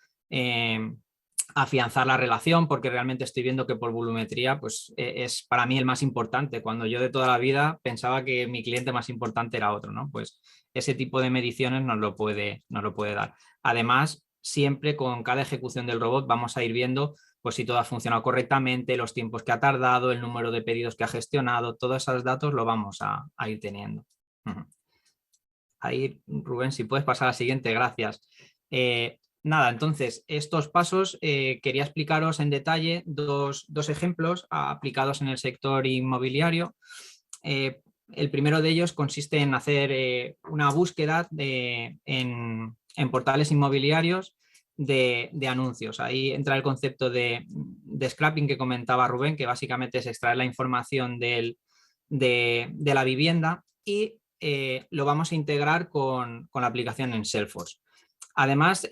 afianzar la relación porque realmente estoy viendo que por volumetría pues es para mí el más importante, cuando yo de toda la vida pensaba que mi cliente más importante era otro, ¿no? Pues ese tipo de mediciones nos lo puede dar. Además, siempre con cada ejecución del robot vamos a ir viendo pues si todo ha funcionado correctamente, los tiempos que ha tardado, el número de pedidos que ha gestionado, todos esos datos lo vamos a ir teniendo. Ahí, Rubén, si puedes pasar a la siguiente, gracias. Nada, entonces, estos pasos quería explicaros en detalle dos ejemplos aplicados en el sector inmobiliario. El primero de ellos consiste en hacer una búsqueda en portales inmobiliarios de anuncios. Ahí entra el concepto de scraping que comentaba Rubén, que básicamente es extraer la información de la vivienda y lo vamos a integrar con la aplicación en Salesforce. Además,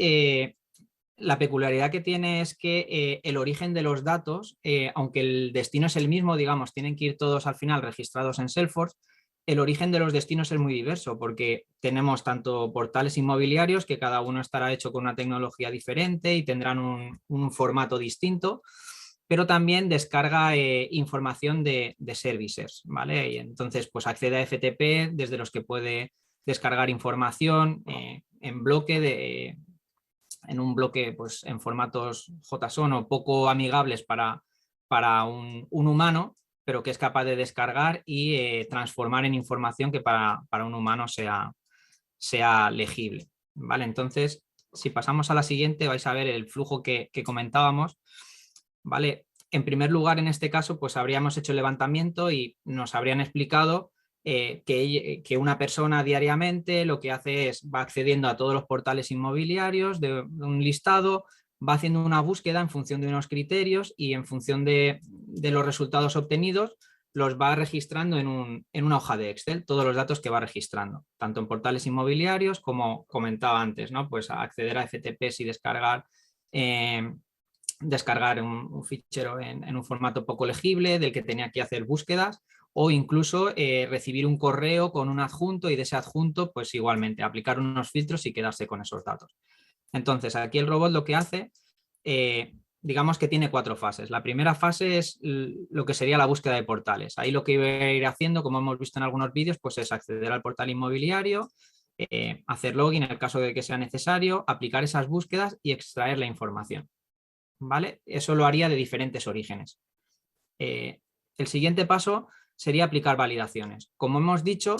la peculiaridad que tiene es que el origen de los datos, aunque el destino es el mismo, digamos, tienen que ir todos al final registrados en Salesforce, el origen de los destinos es muy diverso porque tenemos tanto portales inmobiliarios que cada uno estará hecho con una tecnología diferente y tendrán un formato distinto, pero también descarga información de services, ¿vale? Y entonces, pues accede a FTP desde los que puede descargar información en bloque en un bloque pues, en formatos JSON o poco amigables para un humano, pero que es capaz de descargar y transformar en información que para un humano sea legible, ¿vale? Entonces, si pasamos a la siguiente, vais a ver el flujo que comentábamos, ¿vale? En primer lugar, en este caso, pues habríamos hecho el levantamiento y nos habrían explicado que una persona diariamente lo que hace es va accediendo a todos los portales inmobiliarios de un listado, va haciendo una búsqueda en función de unos criterios y en función de los resultados obtenidos los va registrando en una hoja de Excel, todos los datos que va registrando, tanto en portales inmobiliarios como comentaba antes, ¿no? Pues acceder a FTPs y descargar un fichero en un formato poco legible del que tenía que hacer búsquedas o incluso recibir un correo con un adjunto y de ese adjunto pues igualmente aplicar unos filtros y quedarse con esos datos. Entonces aquí el robot lo que hace, digamos que tiene 4 fases. La primera fase es lo que sería la búsqueda de portales. Ahí lo que iba a ir haciendo, como hemos visto en algunos vídeos, pues es acceder al portal inmobiliario, hacer login en el caso de que sea necesario, aplicar esas búsquedas y extraer la información, ¿vale? Eso lo haría de diferentes orígenes. El siguiente paso sería aplicar validaciones. Como hemos dicho,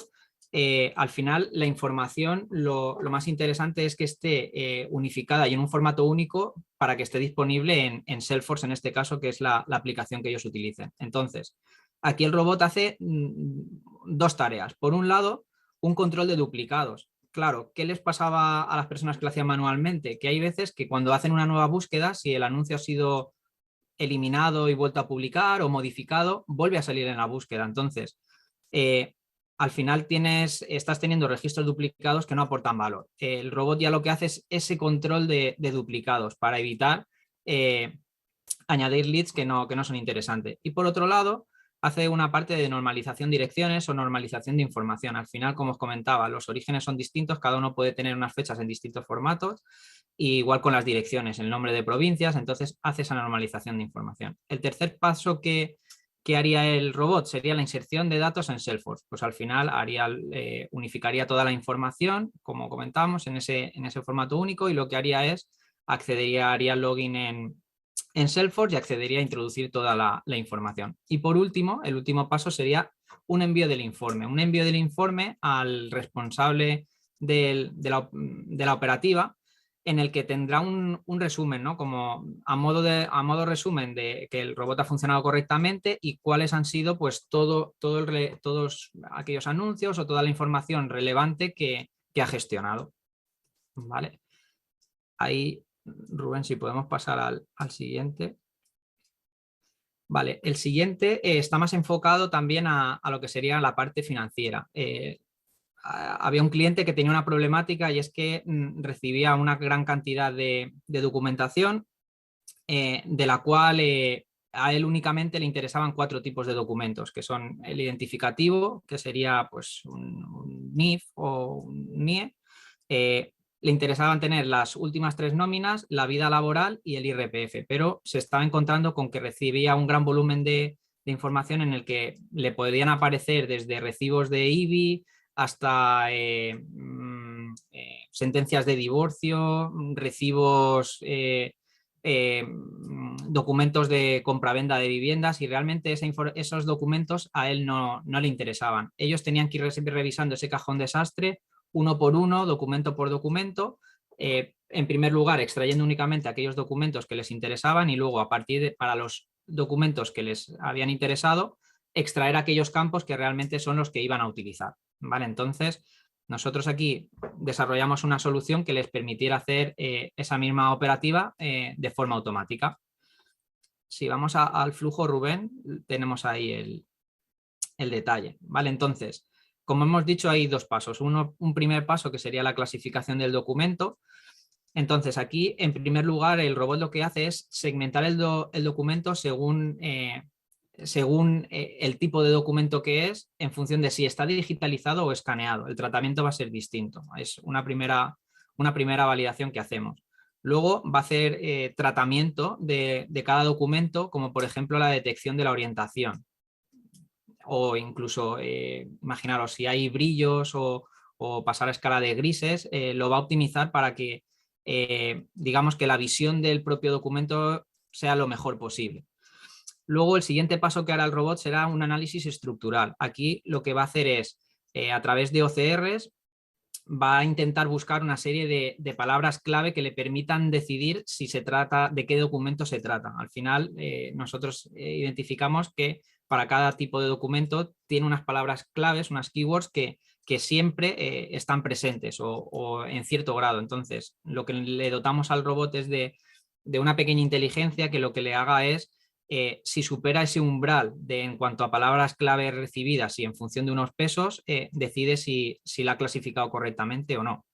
al final la información lo más interesante es que esté unificada y en un formato único para que esté disponible en Salesforce, en este caso, que es la aplicación que ellos utilicen. Entonces, aquí el robot hace 2 tareas. Por un lado, un control de duplicados. Claro, ¿qué les pasaba a las personas que lo hacían manualmente? Que hay veces que cuando hacen una nueva búsqueda, si el anuncio ha sido eliminado y vuelto a publicar o modificado, vuelve a salir en la búsqueda. Entonces, al final estás teniendo registros duplicados que no aportan valor. El robot ya lo que hace es ese control de duplicados para evitar añadir leads que no son interesantes. Y por otro lado, hace una parte de normalización de direcciones o normalización de información. Al final, como os comentaba, los orígenes son distintos, cada uno puede tener unas fechas en distintos formatos, y igual con las direcciones, el nombre de provincias, entonces hace esa normalización de información. El tercer paso que ¿qué haría el robot? Sería la inserción de datos en Salesforce. Pues al final unificaría toda la información, como comentamos, en ese formato único, y lo que haría es haría login en Salesforce y accedería a introducir toda la información. Y por último, el último paso sería un envío del informe. Un envío del informe al responsable de la operativa, en el que tendrá un resumen, ¿no? Como a modo resumen de que el robot ha funcionado correctamente y cuáles han sido pues todos aquellos anuncios o toda la información relevante que ha gestionado. ¿Vale? Ahí, Rubén, si podemos pasar al siguiente. Vale, el siguiente está más enfocado también a lo que sería la parte financiera. Había un cliente que tenía una problemática, y es que recibía una gran cantidad de documentación, de la cual a él únicamente le interesaban 4 tipos de documentos, que son el identificativo, que sería pues un NIF o un NIE. Le interesaban tener las últimas 3 nóminas, la vida laboral y el IRPF, pero se estaba encontrando con que recibía un gran volumen de información en el que le podían aparecer desde recibos de IBI hasta sentencias de divorcio, recibos, documentos de compraventa de viviendas, y realmente esos documentos a él no le interesaban. Ellos tenían que ir revisando ese cajón desastre uno por uno, documento por documento, en primer lugar extrayendo únicamente aquellos documentos que les interesaban, y luego para los documentos que les habían interesado, extraer aquellos campos que realmente son los que iban a utilizar. ¿Vale? Entonces, nosotros aquí desarrollamos una solución que les permitiera hacer esa misma operativa de forma automática. Si vamos al flujo, Rubén, tenemos ahí el detalle. ¿Vale? Entonces, como hemos dicho, hay 2 pasos. Un primer paso, que sería la clasificación del documento. Entonces, aquí, en primer lugar, el robot lo que hace es segmentar el documento según el tipo de documento que es, en función de si está digitalizado o escaneado. El tratamiento va a ser distinto. Es una primera validación que hacemos. Luego va a hacer tratamiento de cada documento, como por ejemplo la detección de la orientación. O incluso, imaginaros, si hay brillos o pasar a escala de grises, lo va a optimizar para que, digamos, que la visión del propio documento sea lo mejor posible. Luego, el siguiente paso que hará el robot será un análisis estructural. Aquí lo que va a hacer es, a través de OCRs, va a intentar buscar una serie de palabras clave que le permitan decidir si se trata, de qué documento se trata. Al final, nosotros identificamos que para cada tipo de documento tiene unas palabras claves, unas keywords que siempre están presentes o en cierto grado. Entonces, lo que le dotamos al robot es de una pequeña inteligencia que lo que le haga es, si supera ese umbral en cuanto a palabras clave recibidas y en función de unos pesos, decide si la ha clasificado correctamente o no.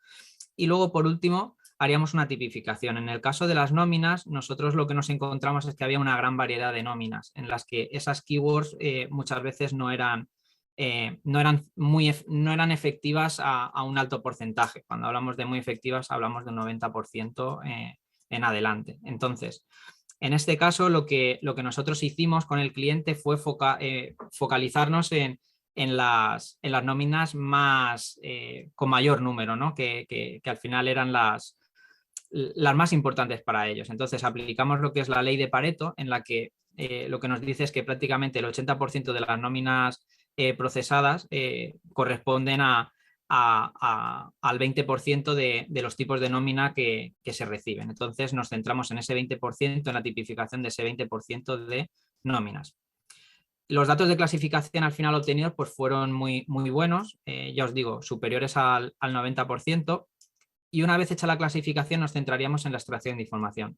Y luego, por último, haríamos una tipificación. En el caso de las nóminas, nosotros lo que nos encontramos es que había una gran variedad de nóminas en las que esas keywords muchas veces no eran efectivas a un alto porcentaje. Cuando hablamos de muy efectivas, hablamos de un 90% en adelante. Entonces, en este caso, lo que nosotros hicimos con el cliente fue focalizarnos en las nóminas más con mayor número, ¿no? que al final eran las más importantes para ellos. Entonces, aplicamos lo que es la ley de Pareto, en la que lo que nos dice es que prácticamente el 80% de las nóminas procesadas corresponden al 20% de los tipos de nómina que se reciben. Entonces nos centramos en ese 20%, en la tipificación de ese 20% de nóminas. Los datos de clasificación al final obtenidos pues fueron muy, muy buenos, ya os digo, superiores al 90%, y una vez hecha la clasificación nos centraríamos en la extracción de información,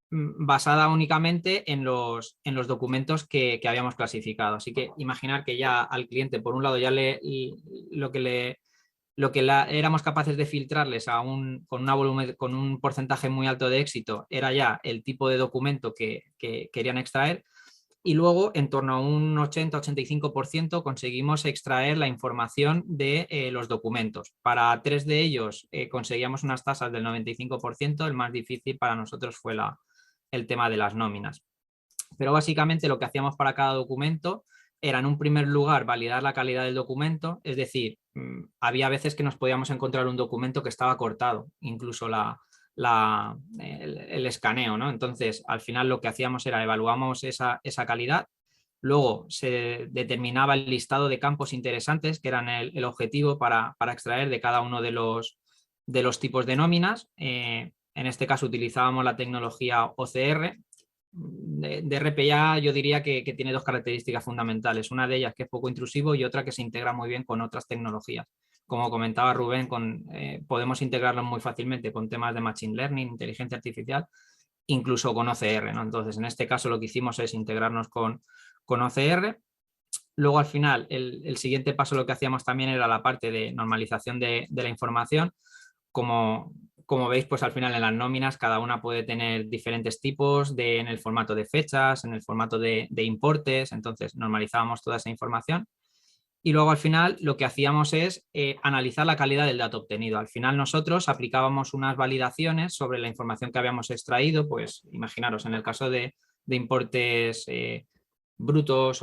basada únicamente en los documentos que habíamos clasificado. Así que imaginar que ya al cliente, por un lado, ya éramos capaces de filtrarles con un porcentaje muy alto de éxito, era ya el tipo de documento que querían extraer, y luego en torno a un 80-85% conseguimos extraer la información de los documentos. Para 3 de ellos conseguíamos unas tasas del 95%, el más difícil para nosotros fue el tema de las nóminas. pero básicamente lo que hacíamos para cada documento era, en un primer lugar, validar la calidad del documento, es decir, había veces que nos podíamos encontrar un documento que estaba cortado, incluso el escaneo, ¿no? Entonces, al final lo que hacíamos era evaluamos esa calidad, luego se determinaba el listado de campos interesantes, que eran el objetivo para extraer de cada uno de los tipos de nóminas. En este caso utilizábamos la tecnología OCR. De RPA yo diría que tiene dos características fundamentales, una de ellas que es poco intrusivo y otra que se integra muy bien con otras tecnologías. Como comentaba Rubén, podemos integrarlo muy fácilmente con temas de Machine Learning, inteligencia artificial, incluso con OCR, ¿no? Entonces, en este caso lo que hicimos es integrarnos con OCR. Luego, al final, el siguiente paso lo que hacíamos también era la parte de normalización de la información. Como veis, pues al final en las nóminas cada una puede tener diferentes tipos en el formato de fechas, en el formato de importes, entonces normalizábamos toda esa información. Y luego al final lo que hacíamos es analizar la calidad del dato obtenido. Al final nosotros aplicábamos unas validaciones sobre la información que habíamos extraído, pues imaginaros en el caso de importes brutos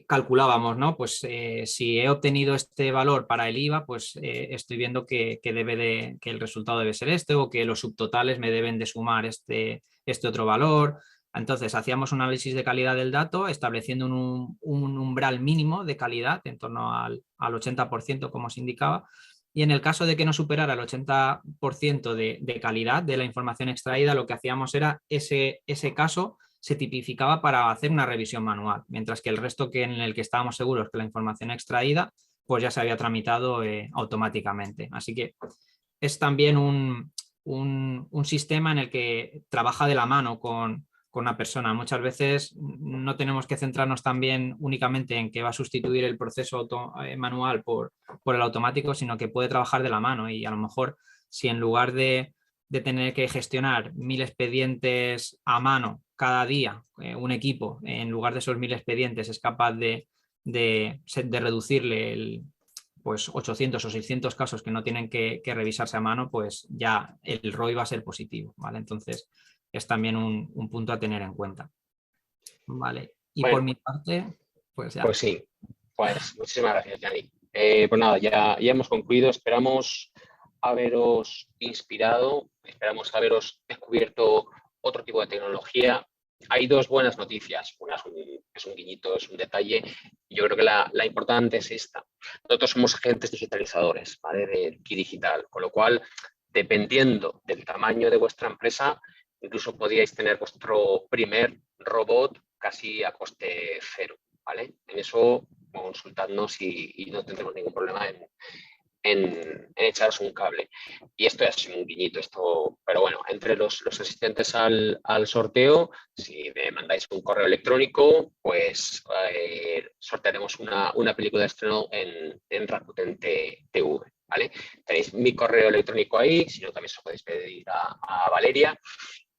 calculábamos, ¿no? Pues si he obtenido este valor para el IVA, pues estoy viendo que el resultado debe ser este, o que los subtotales me deben de sumar este otro valor. Entonces hacíamos un análisis de calidad del dato estableciendo un umbral mínimo de calidad en torno al 80%, como se indicaba, y en el caso de que no superara el 80% de calidad de la información extraída, lo que hacíamos era ese caso se tipificaba para hacer una revisión manual, mientras que el resto en el que estábamos seguros que la información extraída pues ya se había tramitado automáticamente. Así que es también un sistema en el que trabaja de la mano con una persona. Muchas veces no tenemos que centrarnos también únicamente en que va a sustituir el proceso manual por el automático, sino que puede trabajar de la mano, y a lo mejor si en lugar de tener que gestionar 1000 expedientes a mano cada día, un equipo, en lugar de esos 1000 expedientes, es capaz de reducirle pues 800 o 600 casos que no tienen que revisarse a mano, pues ya el ROI va a ser positivo, ¿vale? Entonces es también un punto a tener en cuenta, ¿vale? Y bueno, por mi parte, pues ya. Pues sí, pues muchísimas gracias, Yanni. Pues nada, ya hemos concluido. Esperamos haberos inspirado, esperamos haberos descubierto otro tipo de tecnología. Hay dos buenas noticias. Una es un guiñito, es un detalle. Yo creo que la importante es esta. Nosotros somos agentes digitalizadores, ¿vale? De Key Digital, con lo cual, dependiendo del tamaño de vuestra empresa, incluso podríais tener vuestro primer robot casi a coste cero, ¿vale? En eso consultadnos y no tendremos ningún problema en echaros un cable. Y esto es un guiñito, pero bueno, entre los asistentes al sorteo, si me mandáis un correo electrónico, pues sortearemos una película de estreno en Rakuten TV, ¿vale? Tenéis mi correo electrónico ahí, si no también os podéis pedir a Valeria.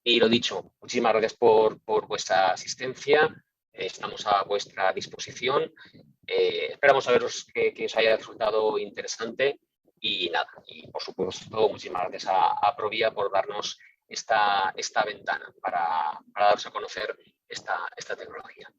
Y lo dicho, muchísimas gracias por vuestra asistencia. Estamos a vuestra disposición. Esperamos que os haya resultado interesante y nada, y por supuesto muchísimas gracias a Provia por darnos esta ventana para daros a conocer esta tecnología.